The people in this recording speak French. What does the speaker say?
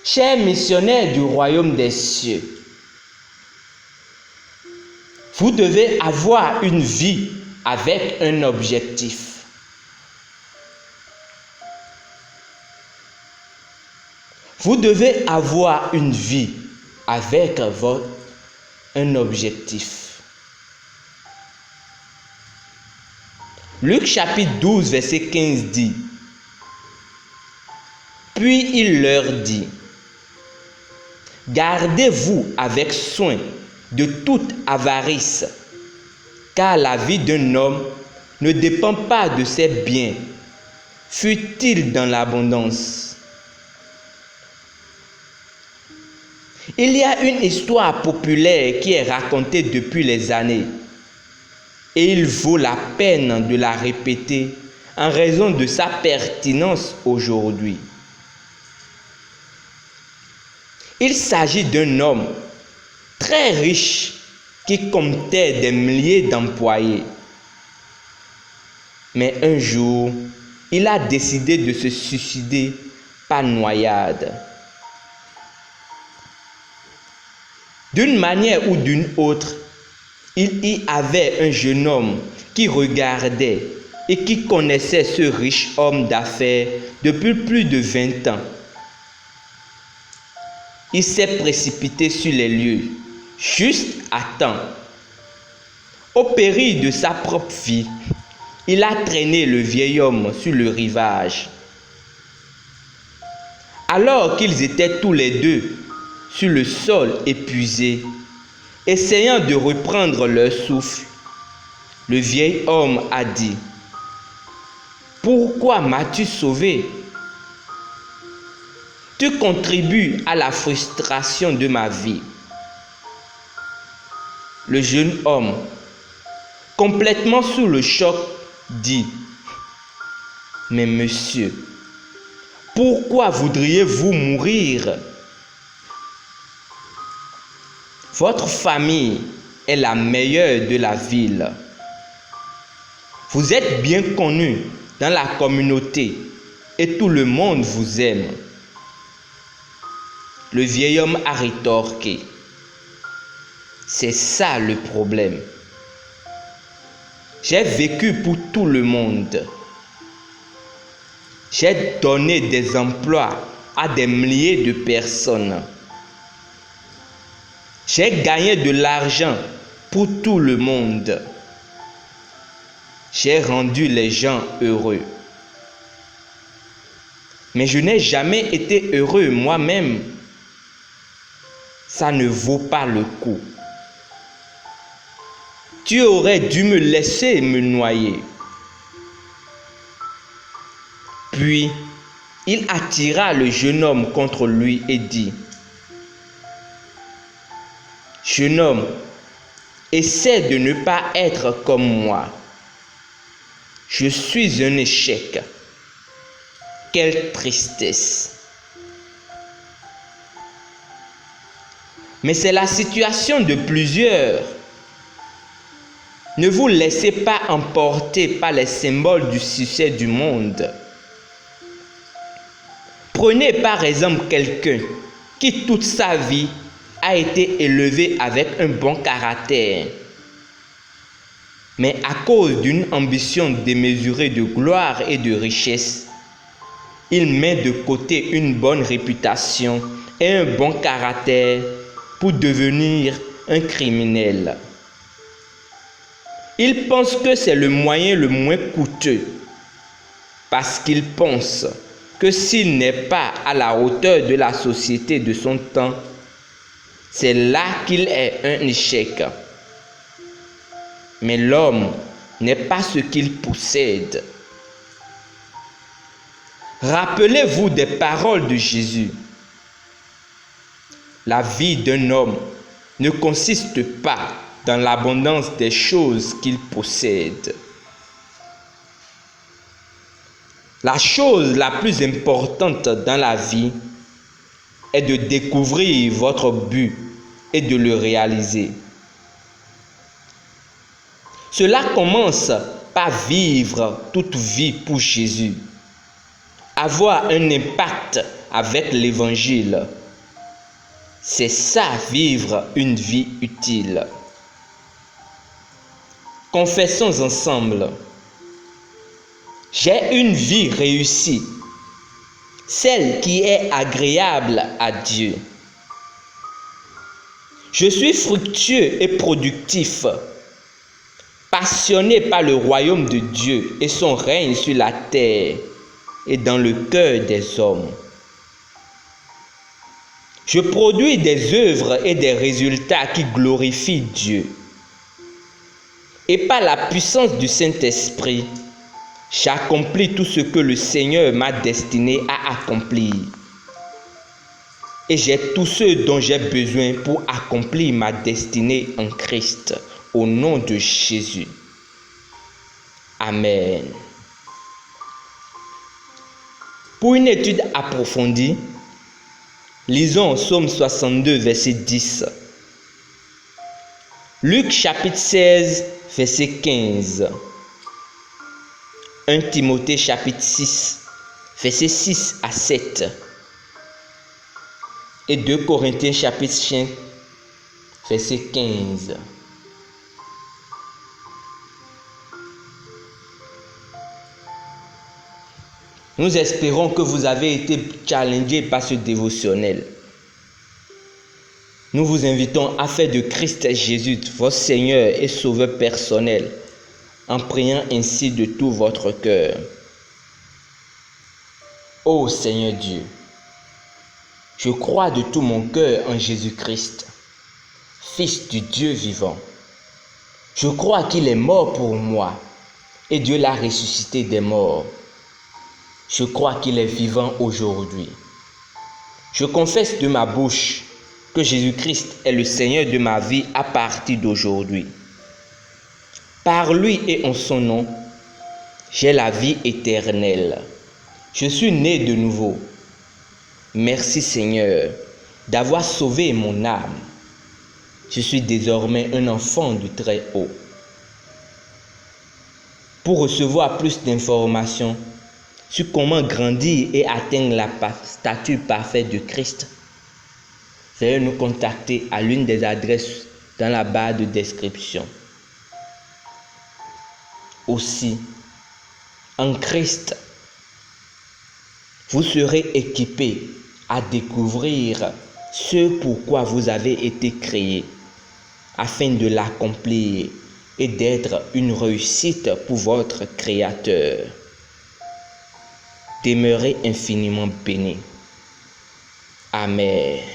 Chers missionnaires du royaume des cieux, vous devez avoir une vie avec un objectif. Vous devez avoir une vie avec un objectif. Luc chapitre 12, verset 15 dit: Puis il leur dit: Gardez-vous avec soin de toute avarice, car la vie d'un homme ne dépend pas de ses biens, fût-il dans l'abondance. Il y a une histoire populaire qui est racontée depuis les années, et il vaut la peine de la répéter en raison de sa pertinence aujourd'hui. Il s'agit d'un homme très riche qui comptait des milliers d'employés. Mais un jour, il a décidé de se suicider par noyade. D'une manière ou d'une autre, il y avait un jeune homme qui regardait et qui connaissait ce riche homme d'affaires depuis plus de 20 ans. Il s'est précipité sur les lieux, juste à temps. Au péril de sa propre vie, il a traîné le vieil homme sur le rivage. Alors qu'ils étaient tous les deux sur le sol épuisés, essayant de reprendre leur souffle, le vieil homme a dit: Pourquoi m'as-tu sauvé? Tu contribues à la frustration de ma vie. Le jeune homme, complètement sous le choc, dit: Mais monsieur, pourquoi voudriez-vous mourir? Votre famille est la meilleure de la ville. Vous êtes bien connu dans la communauté et tout le monde vous aime. Le vieil homme a rétorqué: C'est ça le problème. J'ai vécu pour tout le monde. J'ai donné des emplois à des milliers de personnes. J'ai gagné de l'argent pour tout le monde. J'ai rendu les gens heureux. Mais je n'ai jamais été heureux moi-même. Ça ne vaut pas le coup. Tu aurais dû me laisser me noyer. Puis, il attira le jeune homme contre lui et dit: Jeune homme, essaie de ne pas être comme moi. Je suis un échec. Quelle tristesse. Mais c'est la situation de plusieurs. Ne vous laissez pas emporter par les symboles du succès du monde. Prenez par exemple quelqu'un qui toute sa vie a été élevé avec un bon caractère. Mais à cause d'une ambition démesurée de gloire et de richesse, il met de côté une bonne réputation et un bon caractère pour devenir un criminel. Il pense que c'est le moyen le moins coûteux parce qu'il pense que s'il n'est pas à la hauteur de la société de son temps, c'est là qu'il est un échec. Mais l'homme n'est pas ce qu'il possède. Rappelez-vous des paroles de Jésus. La vie d'un homme ne consiste pas dans l'abondance des choses qu'il possède. La chose la plus importante dans la vie est de découvrir votre but et de le réaliser. Cela commence par vivre toute vie pour Jésus, avoir un impact avec l'évangile. C'est ça, vivre une vie utile. Confessons ensemble. J'ai une vie réussie, celle qui est agréable à Dieu. Je suis fructueux et productif, passionné par le royaume de Dieu et son règne sur la terre et dans le cœur des hommes. Je produis des œuvres et des résultats qui glorifient Dieu. Et par la puissance du Saint-Esprit, j'accomplis tout ce que le Seigneur m'a destiné à accomplir. Et j'ai tout ce dont j'ai besoin pour accomplir ma destinée en Christ, au nom de Jésus. Amen. Pour une étude approfondie, lisons Psaume 62, verset 10. Luc chapitre 16, verset 15. 1 Timothée chapitre 6, verset 6 à 7. Et 2 Corinthiens chapitre 5, verset 15. Nous espérons que vous avez été challengés par ce dévotionnel. Nous vous invitons à faire de Christ Jésus votre Seigneur et Sauveur personnel, en priant ainsi de tout votre cœur. Ô Seigneur Dieu, je crois de tout mon cœur en Jésus-Christ, Fils du Dieu vivant. Je crois qu'il est mort pour moi et Dieu l'a ressuscité des morts. Je crois qu'il est vivant aujourd'hui. Je confesse de ma bouche que Jésus-Christ est le Seigneur de ma vie à partir d'aujourd'hui. Par lui et en son nom, j'ai la vie éternelle. Je suis né de nouveau. Merci Seigneur d'avoir sauvé mon âme. Je suis désormais un enfant du Très-Haut. Pour recevoir plus d'informations sur comment grandir et atteindre la stature parfaite de Christ, veuillez nous contacter à l'une des adresses dans la barre de description. Aussi, en Christ, vous serez équipés à découvrir ce pourquoi vous avez été créés, afin de l'accomplir et d'être une réussite pour votre Créateur. Demeurez infiniment bénis. Amen.